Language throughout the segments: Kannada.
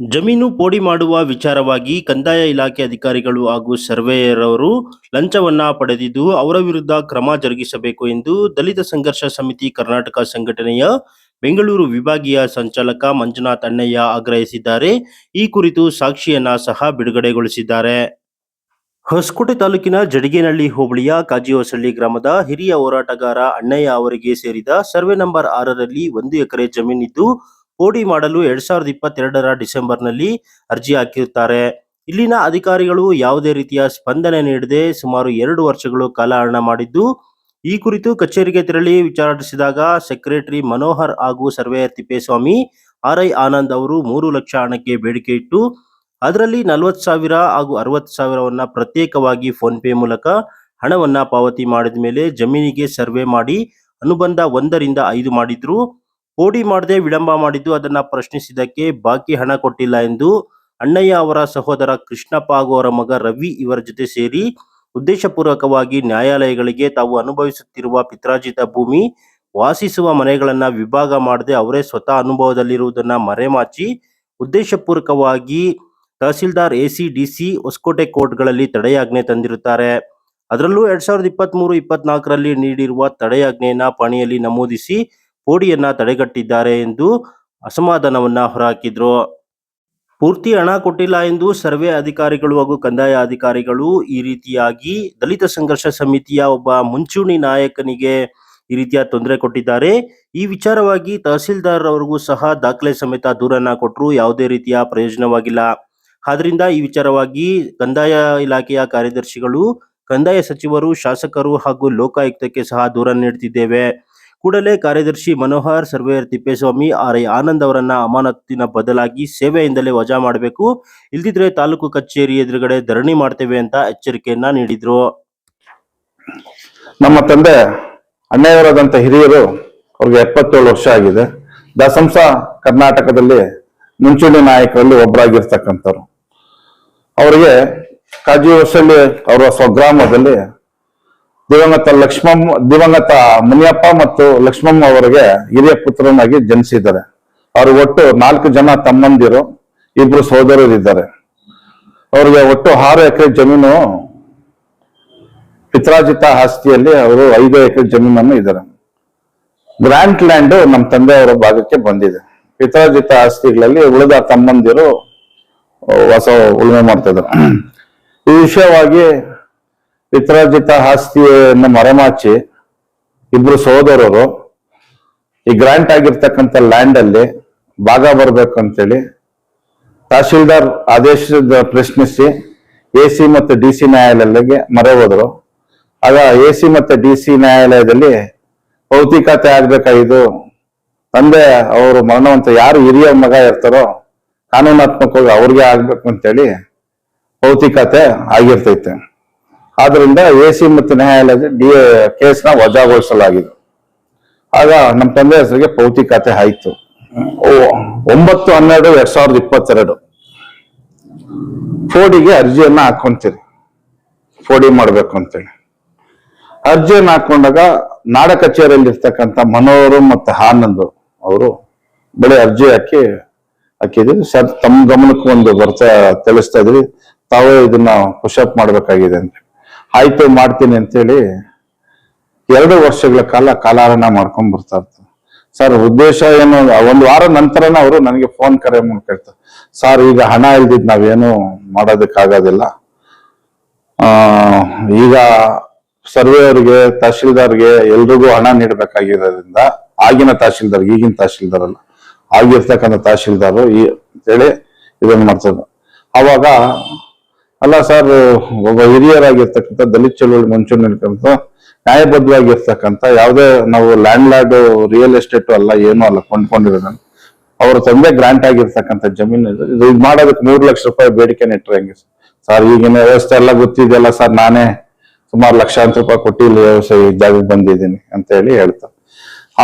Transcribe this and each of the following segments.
ಜಮೀನು ಪೋಡಿ ಮಾಡುವ ವಿಚಾರವಾಗಿ ಕಂದಾಯ ಇಲಾಖೆ ಅಧಿಕಾರಿಗಳು ಹಾಗೂ ಸರ್ವೇಯರ್ ಅವರು ಲಂಚವನ್ನ ಪಡೆದಿದ್ದು ಅವರ ವಿರುದ್ಧ ಕ್ರಮ ಜರುಗಿಸಬೇಕು ಎಂದು ದಲಿತ ಸಂಘರ್ಷ ಸಮಿತಿ ಕರ್ನಾಟಕ ಸಂಘಟನೆಯ ಬೆಂಗಳೂರು ವಿಭಾಗೀಯ ಸಂಚಾಲಕ ಮಂಜುನಾಥ್ ಅಣ್ಣಯ್ಯ ಆಗ್ರಹಿಸಿದ್ದಾರೆ. ಈ ಕುರಿತು ಸಾಕ್ಷಿಯನ್ನ ಸಹ ಬಿಡುಗಡೆಗೊಳಿಸಿದ್ದಾರೆ. ಹೊಸಕೋಟೆ ತಾಲೂಕಿನ ಜಡಿಗೇನಹಳ್ಳಿ ಹೋಬಳಿಯ ಕಾಜಿಹೊಸಳ್ಳಿ ಗ್ರಾಮದ ಹಿರಿಯ ಹೋರಾಟಗಾರ ಅಣ್ಣಯ್ಯ ಅವರಿಗೆ ಸೇರಿದ ಸರ್ವೆ ನಂಬರ್ 6ರಲ್ಲಿ 1 ಎಕರೆ ಜಮೀನಿದ್ದು ಪೋಡಿ ಮಾಡಲು 2022ರ ಡಿಸೆಂಬರ್ನಲ್ಲಿ ಅರ್ಜಿ ಹಾಕಿರುತ್ತಾರೆ. ಇಲ್ಲಿನ ಅಧಿಕಾರಿಗಳು ಯಾವುದೇ ರೀತಿಯ ಸ್ಪಂದನೆ ನೀಡದೆ ಸುಮಾರು 2 ವರ್ಷಗಳು ಕಾಲಹರಣ ಮಾಡಿದ್ದು, ಈ ಕುರಿತು ಕಚೇರಿಗೆ ತೆರಳಿ ವಿಚಾರಿಸಿದಾಗ ಸೆಕ್ರೆಟರಿ ಮನೋಹರ್ ಹಾಗೂ ಸರ್ವೇಯರ್ ತಿಪ್ಪೇಸ್ವಾಮಿ RI ಆನಂದ್ ಅವರು 3 ಲಕ್ಷ ಹಣಕ್ಕೆ ಬೇಡಿಕೆ ಇಟ್ಟು ಅದರಲ್ಲಿ 40,000 ಹಾಗೂ 60,000ವನ್ನ ಪ್ರತ್ಯೇಕವಾಗಿ ಫೋನ್ ಪೇ ಮೂಲಕ ಹಣವನ್ನ ಪಾವತಿ ಮಾಡಿದ ಮೇಲೆ ಜಮೀನಿಗೆ ಸರ್ವೆ ಮಾಡಿ ಅನುಬಂಧ 1ರಿಂದ 5 ಮಾಡಿದ್ರು. ಪೋಡಿ ಮಾಡದೆ ವಿಳಂಬ ಮಾಡಿದ್ದು ಅದನ್ನ ಪ್ರಶ್ನಿಸಿದ್ದಕ್ಕೆ ಬಾಕಿ ಹಣ ಕೊಟ್ಟಿಲ್ಲ ಎಂದು ಅಣ್ಣಯ್ಯ ಅವರ ಸಹೋದರ ಕೃಷ್ಣಪ್ಪ ಹಾಗೂ ಅವರ ಮಗ ರವಿ ಇವರ ಜೊತೆ ಸೇರಿ ಉದ್ದೇಶಪೂರ್ವಕವಾಗಿ ನ್ಯಾಯಾಲಯಗಳಿಗೆ ತಾವು ಅನುಭವಿಸುತ್ತಿರುವ ಪಿತ್ರಾರ್ಜಿತ ಭೂಮಿ, ವಾಸಿಸುವ ಮನೆಗಳನ್ನ ವಿಭಾಗ ಮಾಡದೆ ಅವರೇ ಸ್ವತಃ ಅನುಭವದಲ್ಲಿರುವುದನ್ನ ಮರೆಮಾಚಿ ಉದ್ದೇಶಪೂರ್ವಕವಾಗಿ ತಹಸೀಲ್ದಾರ್ AC DC ಹೊಸಕೋಟೆ ಕೋರ್ಟ್ಗಳಲ್ಲಿ ತಡೆಯಾಜ್ಞೆ ತಂದಿರುತ್ತಾರೆ. ಅದರಲ್ಲೂ 2023-24ರಲ್ಲಿ ನೀಡಿರುವ ತಡೆಯಾಜ್ಞೆಯನ್ನ ಪಣಿಯಲ್ಲಿ ನಮೂದಿಸಿ ಪೋಡಿಯನ್ನ ತಡೆಗಟ್ಟಿದ್ದಾರೆ ಎಂದು ಅಸಮಾಧಾನವನ್ನ ಹೊರಹಾಕಿದ್ರು. ಪೂರ್ತಿ ಹಣ ಕೊಟ್ಟಿಲ್ಲ ಎಂದು ಸರ್ವೆ ಅಧಿಕಾರಿಗಳು ಹಾಗೂ ಕಂದಾಯ ಅಧಿಕಾರಿಗಳು ಈ ರೀತಿಯಾಗಿ ದಲಿತ ಸಂಘರ್ಷ ಸಮಿತಿಯ ಒಬ್ಬ ಮುಂಚೂಣಿ ನಾಯಕನಿಗೆ ಈ ರೀತಿಯ ತೊಂದರೆ ಕೊಟ್ಟಿದ್ದಾರೆ. ಈ ವಿಚಾರವಾಗಿ ತಹಸೀಲ್ದಾರ್ ಅವರಿಗೂ ಸಹ ದಾಖಲೆ ಸಮೇತ ದೂರನ್ನ ಕೊಟ್ಟರು, ಯಾವುದೇ ರೀತಿಯ ಪ್ರಯೋಜನವಾಗಿಲ್ಲ. ಆದ್ರಿಂದ ಈ ವಿಚಾರವಾಗಿ ಕಂದಾಯ ಇಲಾಖೆಯ ಕಾರ್ಯದರ್ಶಿಗಳು, ಕಂದಾಯ ಸಚಿವರು, ಶಾಸಕರು ಹಾಗೂ ಲೋಕಾಯುಕ್ತಕ್ಕೆ ಸಹ ದೂರ ನೀಡುತ್ತಿದ್ದೇವೆ. ಕೂಡಲೇ ಕಾರ್ಯದರ್ಶಿ ಮನೋಹರ್, ಸರ್ವೇಯರ್ ತಿಪ್ಪೇಸ್ವಾಮಿ, RI ಆನಂದ್ ಅವರನ್ನ ಅಮಾನತಿನ ಬದಲಾಗಿ ಸೇವೆಯಿಂದಲೇ ವಜಾ ಮಾಡಬೇಕು, ಇಲ್ದಿದ್ರೆ ತಾಲೂಕು ಕಚೇರಿ ಎದುರುಗಡೆ ಧರಣಿ ಮಾಡ್ತೇವೆ ಅಂತ ಎಚ್ಚರಿಕೆಯನ್ನ ನೀಡಿದ್ರು. ನಮ್ಮ ತಂದೆ ಅಣ್ಣಯ್ಯವರಾದಂಥ ಹಿರಿಯರು, ಅವ್ರಿಗೆ 77 ವರ್ಷ ಆಗಿದೆ. ದಸಂಸ ಕರ್ನಾಟಕದಲ್ಲಿ ಮುಂಚೂಣಿ ನಾಯಕರಲ್ಲಿ ಒಬ್ಬರಾಗಿರ್ತಕ್ಕಂಥವ್ರು. ಅವರಿಗೆ ಕಾಜಿಹೊಸಳ್ಳಿ ಅವರ ಸ್ವಗ್ರಾಮದಲ್ಲಿ ದಿವಂಗತ ಮುನಿಯಪ್ಪ ಮತ್ತು ಲಕ್ಷ್ಮಮ್ಮ ಅವರಿಗೆ ಹಿರಿಯ ಪುತ್ರನಾಗಿ ಜನಿಸಿದ್ದಾರೆ. ಅವರು ಒಟ್ಟು 4 ಜನ ತಮ್ಮಂದಿರು, 2 ಸಹೋದರರಿದ್ದಾರೆ. ಅವರಿಗೆ ಒಟ್ಟು 6 ಎಕರೆ ಜಮೀನು ಪಿತ್ರಾರ್ಜಿತ ಆಸ್ತಿಯಲ್ಲಿ ಅವರು 5 ಎಕರೆ ಜಮೀನನ್ನು ಇದ್ದಾರೆ. ಗ್ರಾಂಟ್ ಲ್ಯಾಂಡ್ ನಮ್ಮ ತಂದೆಯವರ ಭಾಗಕ್ಕೆ ಬಂದಿದೆ. ಪಿತ್ರಾರ್ಜಿತ ಆಸ್ತಿಗಳಲ್ಲಿ ಉಳಿದ ತಮ್ಮಂದಿರು ಹೊಸ ಉಳುಮೆ ಮಾಡ್ತಾ ಇದ್ದಾರೆ. ಈ ವಿಷಯವಾಗಿ ಪಿತ್ರಾರ್ಜಿತ ಆಸ್ತಿಯನ್ನು ಮರೆಮಾಚಿ 2 ಸಹೋದರರು ಈ ಗ್ರಾಂಟ್ ಆಗಿರ್ತಕ್ಕಂಥ ಲ್ಯಾಂಡ್ ಅಲ್ಲಿ ಭಾಗ ಬರ್ಬೇಕು ಅಂತೇಳಿ ತಹಶೀಲ್ದಾರ್ ಆದೇಶದ ಪ್ರಶ್ನಿಸಿ AC ಮತ್ತು DC ನ್ಯಾಯಾಲಯಕ್ಕೆ ಮೊರೆ ಹೋದ್ರು. ಆಗ AC ಮತ್ತು DC ನ್ಯಾಯಾಲಯದಲ್ಲಿ ಭೌತಿಕತೆ ಆಗ್ಬೇಕಾಗಿದ್ದು, ತಂದೆ ಅವರು ಮರಣವಂತ ಯಾರು ಹಿರಿಯ ಮಗ ಇರ್ತಾರೋ ಕಾನೂನಾತ್ಮಕವಾಗಿ ಅವ್ರಿಗೆ ಆಗ್ಬೇಕು ಅಂತೇಳಿ ಭೌತಿಕತೆ ಆಗಿರ್ತೈತೆ. ಆದ್ರಿಂದ AC ಮತ್ತು ನ್ಯಾಯಾಲಯದ ಕೇಸ್ನ ವಜಾಗೊಳಿಸಲಾಗಿದೆ. ಆಗ ನಮ್ಮ ತಂದೆ ಹೆಸರಿಗೆ ಭೌತಿಕತೆ ಆಯ್ತು. 9/12/2022 ಫೋಡಿಗೆ ಅರ್ಜಿಯನ್ನ ಹಾಕೊಂತೀರಿ, ಫೋಡಿ ಮಾಡ್ಬೇಕು ಅಂತೇಳಿ ಅರ್ಜಿಯನ್ನ ಹಾಕೊಂಡಾಗ ನಾಡ ಕಚೇರಿಯಲ್ಲಿ ಇರ್ತಕ್ಕಂಥ ಮನೋಹರ್ ಮತ್ತು ಆನಂದ್ ಅವರು ಬಳಿ ಅರ್ಜಿ ಹಾಕಿದ್ವಿ. ಸರ್, ತಮ್ಮ ಗಮನಕ್ಕೂ ಒಂದು ತಿಳಿಸ್ತಾ ಇದ್ರಿ, ತಾವೇ ಇದನ್ನ ಪುಷಪ್ ಮಾಡ್ಬೇಕಾಗಿದೆ ಅಂತ. ಆಯ್ತು, ಮಾಡ್ತೀನಿ ಅಂತೇಳಿ 2 ವರ್ಷಗಳ ಕಾಲಹರಣ ಮಾಡ್ಕೊಂಡ್ ಬರ್ತಾ ಇರ್ತಾರೆ. ಸರ್, ಉದ್ದೇಶ ಏನು? 1 ವಾರ ನಂತರನ ಅವರು ನನಗೆ ಫೋನ್ ಕರೆ ಮಾಡ್ಕೊಳ್ತಾರೆ, ಸರ್ ಈಗ ಹಣ ಇಲ್ದಿದ್ ನಾವೇನು ಮಾಡೋದಕ್ಕಾಗೋದಿಲ್ಲ, ಈಗ ಸರ್ವೇಯರ್ಗೆ, ತಹಶೀಲ್ದಾರ್ಗೆ ಎಲ್ರಿಗೂ ಹಣ ನೀಡಬೇಕಾಗಿರೋದ್ರಿಂದ, ಆಗಿನ ತಹಶೀಲ್ದಾರ್, ಈಗಿನ ತಹಶೀಲ್ದಾರ್ ಅಲ್ಲ, ಆಗಿರ್ತಕ್ಕಂಥ ತಹಶೀಲ್ದಾರು ಅಂತೇಳಿ ಇದನ್ನ ಮಾಡ್ತಾರೆ. ಅವಾಗ ಅಲ್ಲ ಸರ್, ಒಬ್ಬ ಹಿರಿಯರಾಗಿರ್ತಕ್ಕಂಥ ದಲಿತ ಚಳುವಳಿ ಮುಂಚೂಣಿ ನ್ಯಾಯಬದ್ಧವಾಗಿರ್ತಕ್ಕಂಥ ಯಾವುದೇ ನಾವು ಲ್ಯಾಂಡ್ ರಿಯಲ್ ಎಸ್ಟೇಟು ಅಲ್ಲ, ಏನೂ ಅಲ್ಲ, ಕೊಂಡ್ಕೊಂಡಿರೋದನ್ನ ಅವ್ರ ತಂದೆ ಗ್ರಾಂಟ್ ಆಗಿರ್ತಕ್ಕಂಥ ಜಮೀನು ಇದು ಮಾಡೋದಕ್ಕೆ 3 ಲಕ್ಷ ರೂಪಾಯಿ ಬೇಡಿಕೆ ಇಟ್ಟರೆ ಹೆಂಗೆ ಸರ್? ಈಗಿನ ವ್ಯವಸ್ಥೆ ಎಲ್ಲ ಗೊತ್ತಿದೆಯಲ್ಲ ಸರ್, ನಾನೇ ಸುಮಾರು ಲಕ್ಷಾಂತರ ರೂಪಾಯಿ ಕೊಟ್ಟು ಇಲ್ಲಿ ವ್ಯವಸಾಯ ಜಾಗಕ್ಕೆ ಬಂದಿದ್ದೀನಿ ಅಂತ ಹೇಳಿ ಹೇಳ್ತಾರೆ.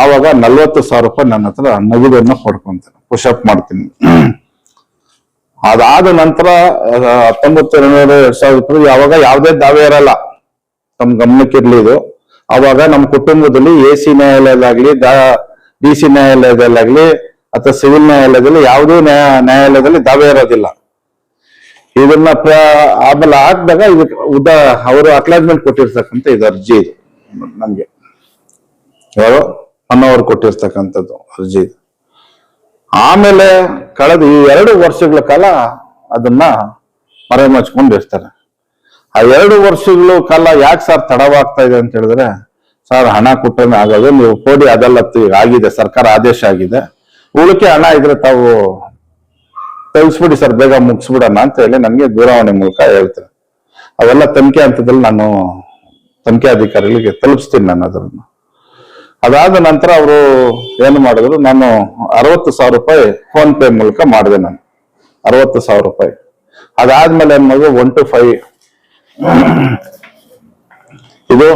ಆವಾಗ 40,000 ರೂಪಾಯಿ ನನ್ನ ಹತ್ರ ನಗದನ್ನ ಪಡ್ಕೊಂತೀನಿ, ಪುಷಪ್ ಮಾಡ್ತೀನಿ. ಅದಾದ ನಂತರ 19/2/2023 ಯಾವಾಗ ಯಾವುದೇ ದಾವೆ ಇರಲ್ಲ, ತಮ್ಮ ಗಮನಕ್ಕಿರ್ಲಿ ಇದು. ಅವಾಗ ನಮ್ಮ ಕುಟುಂಬದಲ್ಲಿ AC ನ್ಯಾಯಾಲಯದಾಗ್ಲಿ DC ನ್ಯಾಯಾಲಯದಲ್ಲಾಗ್ಲಿ ಅಥವಾ ಸಿವಿಲ್ ನ್ಯಾಯಾಲಯದಲ್ಲಿ ಯಾವುದೂ ನ್ಯಾಯಾಲಯದಲ್ಲಿ ದಾವೆ ಇರೋದಿಲ್ಲ. ಇದನ್ನ ಆಮೇಲೆ ಹಾಕಿದಾಗ ಇದಕ್ಕೆ ಅವರು ಅಕ್ಲಾಜ್ಮೆಂಟ್ ಕೊಟ್ಟಿರ್ತಕ್ಕಂಥ ಇದು ಅರ್ಜಿ ಇದು ನಮ್ಗೆ ಯಾರೋ ಅನ್ನೋರು ಕೊಟ್ಟಿರ್ತಕ್ಕಂಥದ್ದು ಅರ್ಜಿ ಇದು. ಆಮೇಲೆ ಕಳೆದ ಈ 2 ವರ್ಷಗಳ ಕಾಲ ಅದನ್ನ ಮರೆಮಾಚ್ಕೊಂಡಿರ್ತಾರೆ. ಆ 2 ವರ್ಷಗಳ ಕಾಲ ಯಾಕೆ ಸರ್ ತಡವಾಗ್ತಾ ಇದೆ ಅಂತ ಹೇಳಿದ್ರೆ, ಸರ್ ಹಣ ಕೊಟ್ಟರೆ ಆಗೋದು, ನೀವು ಕೊಡಿ, ಅದೆಲ್ಲ ಆಗಿದೆ, ಸರ್ಕಾರ ಆದೇಶ ಆಗಿದೆ, ಉಳಿಕೆ ಹಣ ಇದ್ರೆ ತಾವು ತೆಗಿಸ್ಬಿಡಿ ಸರ್, ಬೇಗ ಮುಗಿಸ್ಬಿಡೋಣ ಅಂತ ಹೇಳಿ ನನಗೆ ದೂರವಾಣಿ ಮೂಲಕ ಹೇಳ್ತಾರೆ. ಅವೆಲ್ಲ ತನಿಖೆ ಹಂತದಲ್ಲಿ ನಾನು ತನಿಖೆ ಅಧಿಕಾರಿಗಳಿಗೆ ತಲುಪಿಸ್ತೀನಿ ನಾನು ಅದನ್ನು. ಅದಾದ ನಂತರ ಅವರು ಏನು ಮಾಡಿದ್ರು, ನಾನು 60,000 ರೂಪಾಯಿ ಫೋನ್ ಪೇ ಮೂಲಕ ಮಾಡಿದೆ. ನಾನು 60,000 ರೂಪಾಯಿ. ಅದಾದ್ಮೇಲೆ ಏನ್ ಮಾಡಿದ್ರು, 1 to 5 ಇದು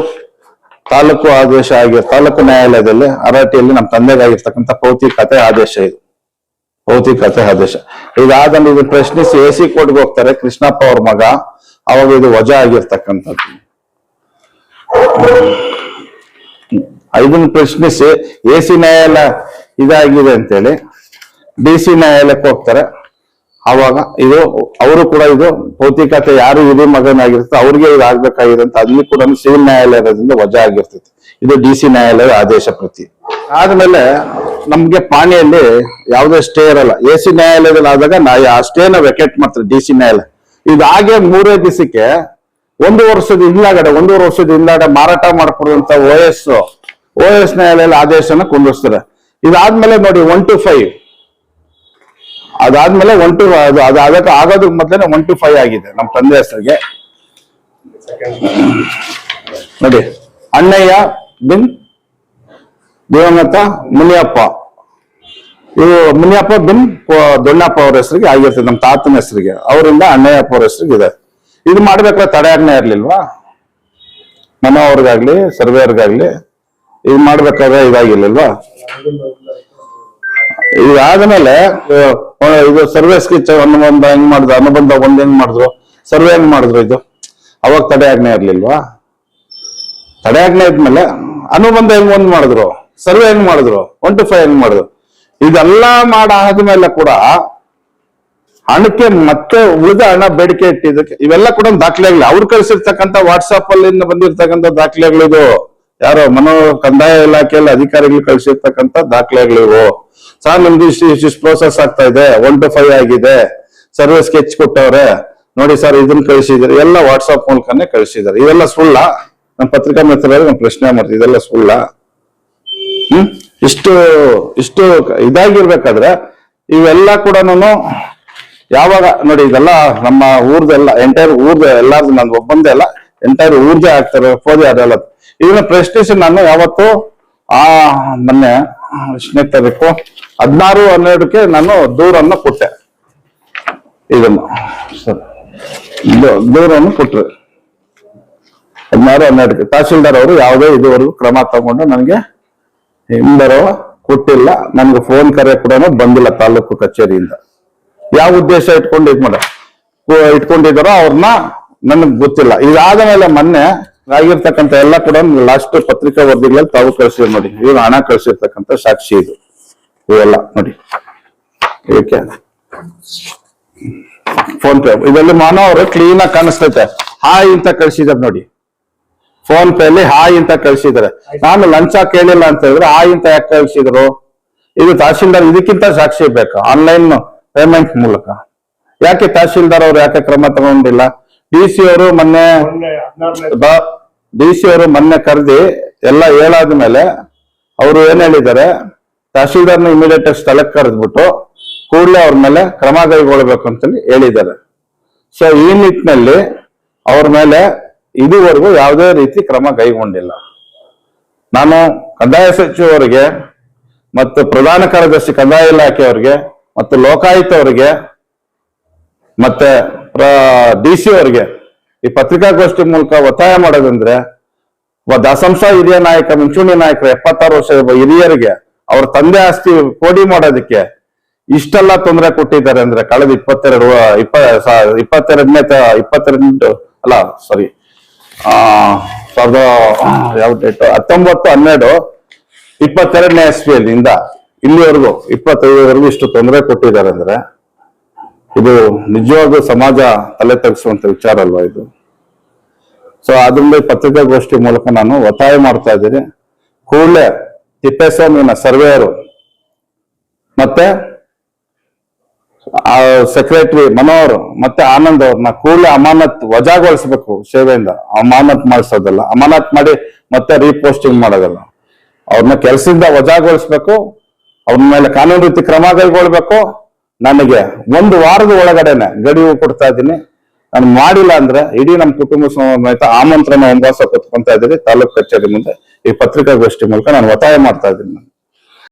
ತಾಲೂಕು ಆದೇಶ ತಾಲೂಕು ನ್ಯಾಯಾಲಯದಲ್ಲಿ ಅರಾಟಿಯಲ್ಲಿ ನಮ್ಮ ತಂದೆಗಾಗಿರ್ತಕ್ಕಂಥ ಭೌತಿಕತೆ ಆದೇಶ. ಇದು ಭೌತಿಕತೆ ಆದೇಶ. ಇದಾದ ಇದು ಪ್ರಶ್ನಿಸಿ AC ಕೋರ್ಟ್ಗೆ ಹೋಗ್ತಾರೆ, ಕೃಷ್ಣಪ್ಪ ಅವ್ರ ಮಗ. ಅವಾಗ ಇದು ವಜಾ ಆಗಿರ್ತಕ್ಕಂಥದ್ದು. ಇದನ್ನು ಪ್ರಶ್ನಿಸಿ AC ನ್ಯಾಯಾಲಯ ಇದಾಗಿದೆ ಅಂತೇಳಿ DC ನ್ಯಾಯಾಲಯಕ್ಕೆ ಹೋಗ್ತಾರೆ. ಅವಾಗ ಇದು ಅವರು ಕೂಡ ಇದು ಭೌತಿಕತೆ ಯಾರು ಹಿರಿಯ ಮಗನಾಗಿರುತ್ತೆ ಅವ್ರಿಗೆ ಇದು ಆಗ್ಬೇಕಾಗಿದೆ ಅಂತ ಅಲ್ಲಿ ಕೂಡ ಸಿವಿಲ್ ನ್ಯಾಯಾಲಯದಿಂದ ವಜಾ ಆಗಿರ್ತೈತಿ. ಇದು DC ನ್ಯಾಯಾಲಯದ ಆದೇಶ ಪ್ರತಿ. ಆದ್ಮೇಲೆ ನಮ್ಗೆ ಪಾಣಿಯಲ್ಲಿ ಯಾವುದೇ ಸ್ಟೇ ಇರಲ್ಲ. AC ನ್ಯಾಯಾಲಯದಲ್ಲಿ ಆದಾಗ ಆ ಸ್ಟೇನ ವೆಕೇಟ್ ಮಾಡ್ತಾರೆ DC ನ್ಯಾಯಾಲಯ. ಇದಾಗೆ 3 ದಿವಸಕ್ಕೆ 1 ವರ್ಷದ ಹಿಂದಾಗಡೆ ಮಾರಾಟ ಮಾಡ್ಕೊಡುವಂತ OS ನ್ಯಾಯಾಲಯದ ಆದೇಶನ ಕುಂದಿಸ್ತಾರೆ. ಇದಾದ್ಮೇಲೆ ನೋಡಿ 1 to 5 ಅದಾದ್ಮೇಲೆ 1 to ಅದಕ್ಕೆ ಆಗೋದಕ್ಕೆ ಮೊದಲೇ 1 to 5 ಆಗಿದೆ ನಮ್ಮ ತಂದೆ ಹೆಸರಿಗೆ. ನೋಡಿ, ಅಣ್ಣಯ್ಯ ಬಿನ್ ದಿವಂಗತ ಮುನಿಯಪ್ಪ, ಇವು ಮುನಿಯಪ್ಪ ಬಿನ್ ದೊಣ್ಣಪ್ಪ ಅವ್ರ ಹೆಸರಿಗೆ ಆಗಿರ್ತದೆ, ನಮ್ಮ ತಾತನ ಹೆಸರಿಗೆ. ಅವರಿಂದ ಅಣ್ಣಯ್ಯಪ್ಪ ಅವ್ರ ಹೆಸರಿಗೆ ಇದೆ. ಇದು ಮಾಡ್ಬೇಕಾದ್ರೆ ತಡೆಯಾಜ್ಞೆ ಇರ್ಲಿಲ್ವಾ ಮನೋವ್ರಿಗಾಗ್ಲಿ ಸರ್ವೇರ್ಗಾಗ್ಲಿ? ಇದು ಮಾಡ್ಬೇಕಾದ್ರೆ ಇದಾಗಿರ್ಲಿಲ್ವಾ? ಇದಾದ್ಮೇಲೆ ಇದು ಸರ್ವೆ ಸ್ಕೆಚ್ ಅನುಬಂಧ ಹೆಂಗ್ ಮಾಡಿದ್ರು, ಅನುಬಂಧ ಹೆಂಗ್ ಮಾಡಿದ್ರು, ಸರ್ವೆ ಹೆಂಗ್ ಮಾಡಿದ್ರು, ಇದು ಅವಾಗ ತಡೆಯಾಜ್ಞೆ ಇರ್ಲಿಲ್ವಾ? ತಡೆಯಾಜ್ಞೆ ಇದ್ಮೇಲೆ ಅನುಬಂಧ ಹೆಂಗ್ ಮಾಡಿದ್ರು, ಸರ್ವೆ ಹೆಂಗ್ ಮಾಡಿದ್ರು, 1 to 5 ಹೆಂಗ್ ಮಾಡಿದ್ರು? ಇದೆಲ್ಲ ಮಾಡಾದ್ಮೇಲೆ ಕೂಡ ಹಣಕ್ಕೆ ಮತ್ತೆ ಉಳಿದ ಹಣ ಬೇಡಿಕೆ ಇಟ್ಟಿದ್ದಕ್ಕೆ ಇವೆಲ್ಲ ಕೂಡ ದಾಖಲೆಗಳು ಅವ್ರು ಕಳಿಸಿರ್ತಕ್ಕಂಥ ವಾಟ್ಸಾಪ್ ಅಲ್ಲಿ ಬಂದಿರ್ತಕ್ಕಂಥ ದಾಖಲೆಗಳಿದು. ಯಾರೋ ಕಂದಾಯ ಇಲಾಖೆಯಲ್ಲಿ ಅಧಿಕಾರಿಗಳು ಕಳಿಸಿರ್ತಕ್ಕಂಥ ದಾಖಲೆಗಳಿವು. ಸರ್ ನಮ್ದು ಇಷ್ಟು ಪ್ರೋಸೆಸ್ ಆಗ್ತಾ ಇದೆ, 1 to 5 ಆಗಿದೆ, ಸರ್ವೆ ಸ್ಕೆಚ್ ಕೊಟ್ಟವ್ರೆ ನೋಡಿ ಸರ್, ಇದನ್ನ ಕಳಿಸಿದಾರೆ, ಎಲ್ಲ ವಾಟ್ಸಾಪ್ ಮೂಲಕನೇ ಕಳಿಸಿದಾರೆ. ಇದೆಲ್ಲ ಸುಳ್ಳ? ನಮ್ಮ ಪತ್ರಿಕಾ ಮಿತ್ರರಿಗೆ ನಾನು ಪ್ರಶ್ನೆ ಮಾಡ್ತೀವಿ, ಇದೆಲ್ಲ ಸುಳ್ಳ? ಇಷ್ಟು ಇದಾಗಿರ್ಬೇಕಾದ್ರೆ ಇವೆಲ್ಲ ಕೂಡ ಯಾವಾಗ ನೋಡಿ, ಇದೆಲ್ಲ ನಮ್ಮ ಊರ್ದೆಲ್ಲ ಎಂಟೈರ್ ಊರ್ದ ಎಲ್ಲಾರ್ದು, ನಾನು ಒಬ್ಬಂದೇ ಅಲ್ಲ, ಎಂಟೈರ್ ಊರ್ದೇ ಆಗ್ತಾರೆ ಫೋದಿ ಅದೆಲ್ಲ. ಇದನ್ನ ಪ್ರಶ್ನಿಸಿ ನಾನು ಯಾವತ್ತು ಮೊನ್ನೆ 8ನೇ ತಾರೀಕು 16/12 ನಾನು ದೂರನ್ನು ಕೊಟ್ಟೆ. ಇದನ್ನು ದೂರನ್ನು ಕೊಟ್ರು 16/12 ತಹಶೀಲ್ದಾರ್ ಅವರು ಯಾವುದೇ ಇದುವರೆಗೂ ಕ್ರಮ ತಗೊಂಡು ನನಗೆ ಹಿಂಬರುವ ಕೊಟ್ಟಿಲ್ಲ. ನನ್ಗೆ ಫೋನ್ ಕರೆ ಕೂಡ ಬಂದಿಲ್ಲ ತಾಲೂಕು ಕಚೇರಿಯಿಂದ. ಯಾವ ಉದ್ದೇಶ ಇಟ್ಕೊಂಡಿದಾರೋ ಅವ್ರನ್ನ ನನಗ್ ಗೊತ್ತಿಲ್ಲ. ಇದಾದ ಮೇಲೆ ಮೊನ್ನೆ ಆಗಿರ್ತಕ್ಕಂಥ ಎಲ್ಲ ಕೂಡ ಲಾಸ್ಟ್ ಪತ್ರಿಕಾ ವರದಿಗಳಲ್ಲಿ ತಾವು ಕಳಿಸಿದ್ರು ನೋಡಿ. ಇವ್ರು ಹಣ ಕಳಿಸಿರ್ತಕ್ಕಂಥ ಸಾಕ್ಷಿ ಇದು, ಇವೆಲ್ಲ ನೋಡಿ. ಇದಕ್ಕೆ ಫೋನ್ ಪೇ ಇದರಲ್ಲಿ ಮಾನವರು ಕ್ಲೀನ್ ಆಗಿ ಕಾಣಿಸ್ತೈತೆ. ಹಾಯ್ ಅಂತ ಕಳಿಸಿದಾರೆ ನೋಡಿ, ಫೋನ್ ಪೇ ಅಲ್ಲಿ ಹಾಯ್ ಅಂತ ಕಳಿಸಿದಾರೆ. ನಾನು ಲಂಚ ಕೇಳಿಲ್ಲ ಅಂತ ಹೇಳಿದ್ರೆ ಹಾಯ್ ಅಂತ ಯಾಕೆ ಕಳಿಸಿದ್ರು? ಇದು ತಹಶೀಲ್ದಾರ್ ಇದಕ್ಕಿಂತ ಸಾಕ್ಷಿ ಬೇಕಾ? ಆನ್ಲೈನ್ ಪೇಮೆಂಟ್ ಮೂಲಕ ಯಾಕೆ ತಹಶೀಲ್ದಾರ್ ಅವ್ರು ಯಾಕೆ ಕ್ರಮ ತಗೊಂಡಿಲ್ಲ? DC ಅವರು ಮೊನ್ನೆ ಕರೆದಿ ಎಲ್ಲ ಹೇಳಾದ್ಮೇಲೆ ಅವರು ಏನ್ ಹೇಳಿದ್ದಾರೆ, ತಹಶೀಲ್ದಾರ್ನ ಇಮಿಡಿಯೇಟ್ ಸ್ಥಳಕ್ಕೆ ಕರೆದ್ಬಿಟ್ಟು ಕೂಡಲೇ ಅವ್ರ ಮೇಲೆ ಕ್ರಮ ಕೈಗೊಳ್ಬೇಕು ಅಂತೇಳಿ ಹೇಳಿದ್ದಾರೆ. ಸೊ ಈ ನಿಟ್ಟಿನಲ್ಲಿ ಅವ್ರ ಮೇಲೆ ಇದುವರೆಗೂ ಯಾವುದೇ ರೀತಿ ಕ್ರಮ ಕೈಗೊಂಡಿಲ್ಲ. ನಾನು ಕಂದಾಯ ಸಚಿವರಿಗೆ ಮತ್ತು ಪ್ರಧಾನ ಕಾರ್ಯದರ್ಶಿ ಕಂದಾಯ ಇಲಾಖೆಯವರಿಗೆ ಮತ್ತು ಲೋಕಾಯುಕ್ತ ಅವರಿಗೆ ಮತ್ತೆ DC ಅವರಿಗೆ ಈ ಪತ್ರಿಕಾಗೋಷ್ಠಿ ಮೂಲಕ ಒತ್ತಾಯ ಮಾಡೋದಂದ್ರೆ, ದಸಂಸ ಹಿರಿಯ ನಾಯಕ, ಮುಂಚೂಣಿ ನಾಯಕರು 76 ವರ್ಷ ಹಿರಿಯರಿಗೆ ಅವ್ರ ತಂದೆ ಆಸ್ತಿ ಕೋಡಿ ಮಾಡೋದಕ್ಕೆ ಇಷ್ಟೆಲ್ಲ ತೊಂದರೆ ಕೊಟ್ಟಿದ್ದಾರೆ ಅಂದ್ರೆ ಕಳೆದ 19/12/22ನೇ ಇಸ್ವಿಯಿಂದ ಇಲ್ಲಿವರೆಗೂ 25ವರೆಗೂ ಇಷ್ಟು ತೊಂದರೆ ಕೊಟ್ಟಿದ್ದಾರೆ ಅಂದ್ರೆ ಇದು ನಿಜವಾಗ್ಲೂ ಸಮಾಜ ತಲೆ ತಗ್ಗಿಸುವಂತ ವಿಚಾರ ಅಲ್ವಾ ಇದು. ಸೊ ಅದರಿಂದ ಪತ್ರಿಕಾಗೋಷ್ಠಿ ಮೂಲಕ ನಾನು ಒತ್ತಾಯ ಮಾಡ್ತಾ ಇದ್ದೀನಿ, ಕೂಡಲೇ ತಿಪ್ಪೇಸ್ವಾಮಿನ ಸರ್ವೇಯರು ಮತ್ತೆ ಸೆಕ್ರೆಟರಿ ಮನೋಹರ್ ಮತ್ತೆ ಆನಂದ್ ಅವ್ರನ್ನ ಕೂಡಲೇ ಅಮಾನತ್ ವಜಾಗೊಳಿಸ್ಬೇಕು. ಸೇವೆಯಿಂದ ಅಮಾನತ್ ಮಾಡಿಸೋದಲ್ಲ, ಅಮಾನತ್ ಮಾಡಿ ಮತ್ತೆ ರೀಪೋಸ್ಟಿಂಗ್ ಮಾಡೋದಲ್ಲ, ಅವ್ರನ್ನ ಕೆಲಸದಿಂದ ವಜಾಗೊಳಿಸ್ಬೇಕು. ಅವ್ರ ಮೇಲೆ ಕಾನೂನು ರೀತಿ ಕ್ರಮ ಕೈಗೊಳ್ಬೇಕು. ನನಗೆ 1 ವಾರದ ಒಳಗಡೆನೆ ಗಡುವು ಕೊಡ್ತಾ ಇದ್ದೀನಿ. ನಾನು ಮಾಡಿಲ್ಲ ಅಂದ್ರೆ ಇಡೀ ನಮ್ಮ ಕುಟುಂಬ ಸಮೇತ ಆಮಂತ್ರಣ ವನವಾಸ ಕೊತ್ಕೊಂತ ಇದ್ದೀನಿ ತಾಲೂಕು ಕಚೇರಿ ಮುಂದೆ. ಈ ಪತ್ರಿಕಾಗೋಷ್ಠಿ ಮೂಲಕ ನಾನು ಒತ್ತಾಯ ಮಾಡ್ತಾ ಇದ್ದೀನಿ.